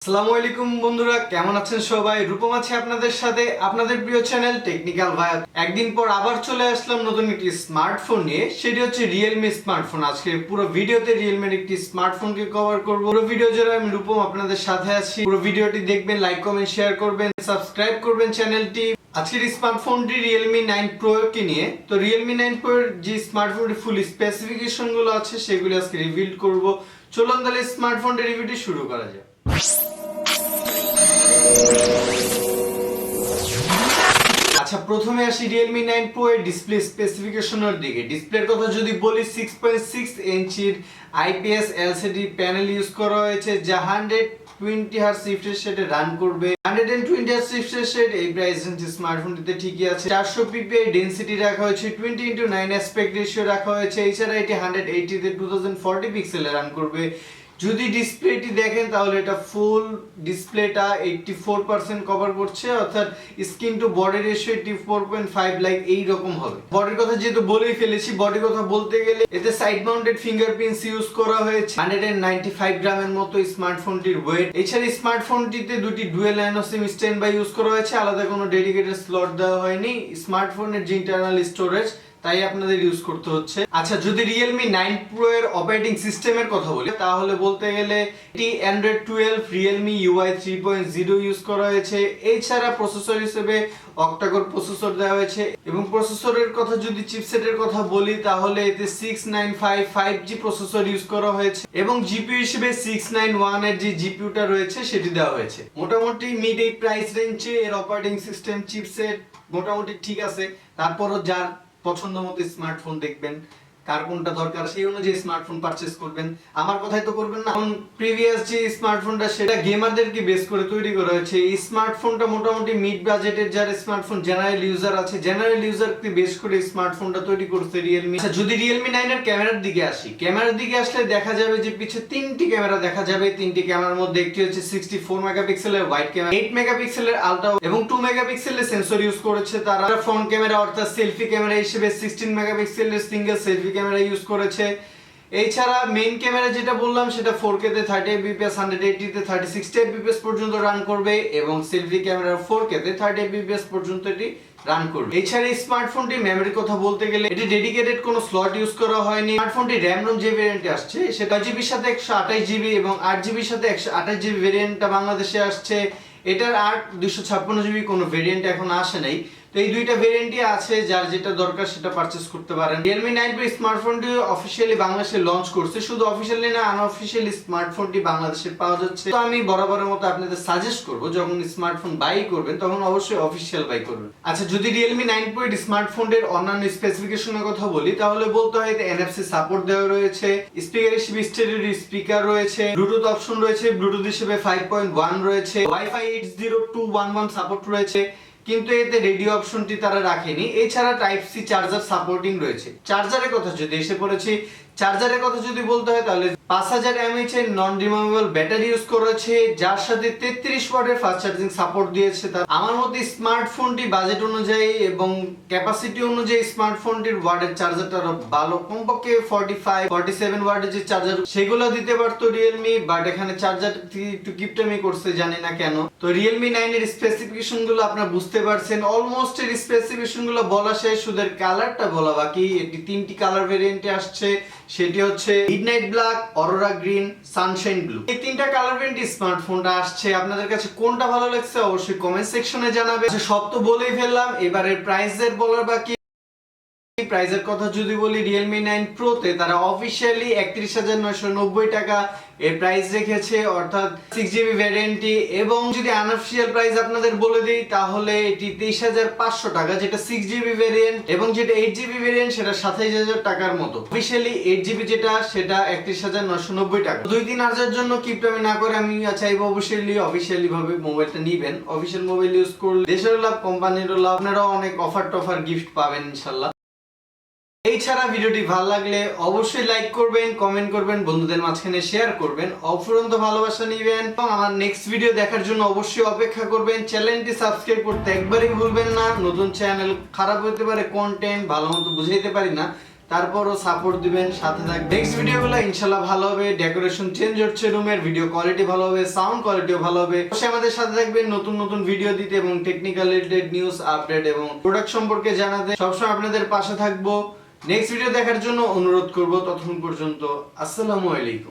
আসসালামু আলাইকুম বন্ধুরা, কেমন আছেন সবাই? রূপম আছে আপনাদের সাথে, আপনাদের প্রিয় চ্যানেল টেকনিক্যাল ভাই। একদিন পর আবার চলে আসলাম নতুন একটি স্মার্টফোন নিয়ে, সেটি হচ্ছে রিয়েলমি স্মার্টফোন। আজকে পুরো ভিডিওতে রিয়েলমির একটি স্মার্টফোনকে কভার করব। পুরো ভিডিও জুড়ে আমি রূপম আপনাদের সাথে আছি। পুরো ভিডিওটি দেখবেন, লাইক কমেন্ট শেয়ার করবেন, সাবস্ক্রাইব করবেন চ্যানেলটি। আজকের স্মার্টফোনটি Realme 9 Pro কে নিয়ে। তো Realme 9 Pro এর যে স্মার্টফোনটির ফুল স্পেসিফিকেশন গুলো আছে সেগুলো আজকে রিভিল করব। চলুন তাহলে স্মার্টফোনটির রিভিউটি শুরু করা যাক। আচ্ছা, প্রথমে আসি Realme 9 Pro এর ডিসপ্লে স্পেসিফিকেশনের দিকে। ডিসপ্লের কথা যদি বলি 6.6 ইঞ্চির IPS LCD প্যানেল ইউজ করা হয়েছে, যা 120 Hz রিফ্রেশ রেটে রান করবে। 120 Hz রিফ্রেশ রেট এই প্রাইস রেঞ্জে স্মার্টফোনটিতে ঠিকই আছে। 400 ppi ডেনসিটি রাখা হয়েছে, 20:9 অ্যাসপেক্ট রেশিও রাখা হয়েছে। এছাড়া এটি 180 তে 2040 পিক্সেলে রান করবে। যদি ডিসপ্লেটি দেখেন তাহলে এটা ফুল ডিসপ্লেটা 84% কভার করছে, অর্থাৎ screen to body ratio 84.5 like এই রকম হবে। বডির কথা যেহেতু বলেই ফেলেছি, বডির কথা বলতে গেলে এতে সাইড মাউন্টেড ফিঙ্গারপ্রিন্টস ইউজ করা হয়েছে। 195 গ্রামের মতো স্মার্টফোনটির ওয়েট। এছাড়া স্মার্টফোনটিতে দুটি dual nano SIM standby use করা হয়েছে, আলাদা কোনো ডেডিকেটেড স্লট দেওয়া হয়নি। স্মার্টফোনের যে ইন্টারনাল স্টোরেজ তাই আপনাদের ইউজ করতে হচ্ছে। আচ্ছা, যদি Realme 9 Pro এর অপারেটিং সিস্টেমের কথা বলি তাহলে বলতে গেলে এটি Android 12 Realme UI 3.0 ইউজ করা হয়েছে। এছাড়া প্রসেসর হিসেবে অক্টা-কোর প্রসেসর দেওয়া হয়েছে, এবং প্রসেসরের কথা যদি চিপসেটের কথা বলি তাহলে এতে 695 5G প্রসেসর ইউজ করা হয়েছে, এবং জিপিইউ হিসেবে 691 এর যে জিপিইউটা রয়েছে সেটি দেওয়া হয়েছে। মোটামুটি মিড এই প্রাইস রেঞ্জে এর অপারেটিং সিস্টেম চিপসেট মোটামুটি ঠিক আছে। তারপরও যার পছন্দ মতো স্মার্টফোন দেখবেন, কার কোনটা দরকার সেই অনুযায়ী স্মার্টফোন পারচেজ করবেন। আমার কথাই তো করবেন না। এখন প্রিভিয়াস যে স্মার্টফোনটা সেটা গেমারদেরকে বেস করে তৈরি করা হয়েছে। এই স্মার্টফোনটা মোটামুটি মিড বাজেটের যারা স্মার্টফোন জেনারেল ইউজার আছে, জেনারেল ইউজারকে বেস করে স্মার্টফোনটা তৈরি করছে রিয়েলমি। আচ্ছা, যদি Realme 9 এর ক্যামেরার দিকে আসি, ক্যামেরার দিকে আসলে দেখা যাবে যে পিছে তিনটি ক্যামেরা দেখা যাবে। তিনটি ক্যামেরার মধ্যে একটি হচ্ছে 64 মেগাপিক্সেলের ওয়াইড ক্যামেরা, 8 মেগাপিক্সেলের আলট্রা এবং 2 মেগাপিক্সেলের সেন্সর ইউজ করেছে তারা। ফ্রন্ট ক্যামেরা অর্থাৎ সেলফি ক্যামেরা হিসেবে 16 মেগাপিক্সেলের সিঙ্গেল সেলফি ক্যামেরা ইউজ করেছে। এছাড়া মেইন ক্যামেরা যেটা বললাম সেটা 4K তে 30 fps, 180 তে 360 fps পর্যন্ত রান করবে, এবং সেলফি ক্যামেরা 4K তে 30 fps পর্যন্ত এটি রান করবে। এছাড়া এই স্মার্টফোনটি মেমোরির কথা বলতে গেলে এটি ডেডিকেটেড কোনো স্লট ইউজ করা হয়নি। স্মার্টফোনটি RAM ROM যে ভেরিয়েন্টে আসছে সেটা জিবির সাথে 128GB এবং 8GB সাথে 128GB ভেরিয়েন্টটা বাংলাদেশে আসছে। এটার 256GB কোনো ভেরিয়েন্ট এখন আসে নাই। তো এই দুইটা ভেরিয়েন্টই আছে, যার যেটা দরকার সেটা পারচেজ করতে পারেন। Realme 9 Pro স্মার্টফোনটি অফিশিয়ালি বাংলাদেশে লঞ্চ করছে, শুধু অফিশিয়ালি না আনঅফিশিয়ালি স্মার্টফোনটি বাংলাদেশে পাওয়া যাচ্ছে। তো আমি বরাবরের মতো আপনাদের সাজেস্ট করব যখন স্মার্টফোন বাই করবেন তখন অবশ্যই অফিশিয়াল বাই করবেন। আচ্ছা, যদি Realme 9 Pro এর স্মার্টফোনের অন্যান্য স্পেসিফিকেশনের কথা বলি তাহলে বলতে হয় এতে NFC সাপোর্ট দেওয়া রয়েছে, স্পিকার হিসেবে স্টেরিও স্পিকার রয়েছে, ব্লুটুথ অপশন রয়েছে, ব্লুটুথ হিসেবে 5.1 রয়েছে, Wi-Fi 802.11 সাপোর্ট রয়েছে, কিন্তু এতে রেডিও অপশনটি তারা রাখেনি। এছাড়া টাইপ সি চার্জার সাপোর্টিং রয়েছে। চার্জারের কথা যদি এসে পড়েছি, চার্জারের কথা যদি বলতে হয় তাহলে 5000 mAh এর নন রিমুভেবল ব্যাটারি ইউজ করেছে, যার সাথে 33 ওয়াটের ফাস্ট চার্জিং সাপোর্ট দিয়েছে। আমার মতে স্মার্টফোনটি বাজেট অনুযায়ী এবং ক্যাপাসিটি অনুযায়ী স্মার্টফোনটির ওয়াটের চার্জারটা আরো ভালো, কমপক্ষে 45 47 ওয়াটের যে চার্জার সেগুলো দিতে পারতো রিয়েলমি, বাট এখানে চার্জার একটু কিপটামি করছে, জানি না কেন। তো Realme 9 এর স্পেসিফিকেশন গুলো আপনারা বুঝতে পারছেন, অলমোস্ট এর স্পেসিফিকেশন গুলো বলা শেষ, শুধু এর কালারটা বলা বাকি। এটি তিনটি কালার ভেরিয়েন্টে আসছে, সেটি হচ্ছে midnight black, aurora green, sunshine blue. এই তিনটা কালার ভেরিয়েন্টে স্মার্টফোনটা আসছে। আপনাদের কাছে কোনটা ভালো লাগছে অবশ্যই কমেন্ট সেকশনে জানাবে। আচ্ছা, সব তো বলেই ফেললাম, এবারে প্রাইসের বলার বাকি। প্রাইসের কথা যদি বলি Realme 9 Pro তে তারা অফিশিয়ালি 31,990 টাকা এর প্রাইস রেখেছে, অর্থাৎ 6GB ভ্যারিয়েন্টটি। এবং যদি আনঅফিশিয়াল প্রাইস আপনাদের বলে দিই তাহলে এটি 23,500 টাকা, যেটা 6GB ভ্যারিয়েন্ট, এবং যেটা 8GB ভ্যারিয়েন্ট সেটা 27,000 টাকার মতো। অফিশিয়ালি 8GB যেটা সেটা 31,990 টাকা। 2-3 হাজার জন্য কিপটামি না করে আমি চাইবো অফিশিয়ালি ভাবে মোবাইলটা নিবেন। অফিশিয়াল মোবাইল ইউজ করলে দেশের লাভ, কোম্পানিরও লাভ, আপনারাও অনেক অফার টফার গিফট পাবেন ইনশাআল্লাহ। এছাড়া ভিডিওটি ভালো লাগলে অবশ্যই লাইক করবেন, কমেন্ট করবেন, বন্ধুদের মাঝখানে শেয়ার করবেন, অফুরন্ত ভালোবাসা নিবেন, এবং আমার নেক্সট ভিডিও দেখার জন্য অবশ্যই অপেক্ষা করবেন। চ্যানেলটি সাবস্ক্রাইব করতে একবারই ভুলবেন না। নতুন চ্যানেল, খারাপ হতে পারে কন্টেন্ট, ভালো মতো বুঝাইতে পারি না, তারপরও সাপোর্ট দিবেন, সাথে থাকবেন। নেক্সট ভিডিওগুলো ইনশাআল্লাহ ভালো হবে, ডেকোরেশন চেঞ্জ হচ্ছে রুমের, ভিডিও কোয়ালিটি ভালো হবে, সাউন্ড কোয়ালিটিও ভালো হবে। অবশ্যই আমাদের সাথে থাকবেন নতুন নতুন ভিডিও দিতে এবং টেকনিক্যাল রিলেটেড নিউজ আপডেট এবং প্রোডাক্ট সম্পর্কে জানাতে সবসময় আপনাদের পাশে থাকবো। নেক্সট ভিডিও দেখার জন্য অনুরোধ করব। ততক্ষণ পর্যন্ত আসসালামু আলাইকুম।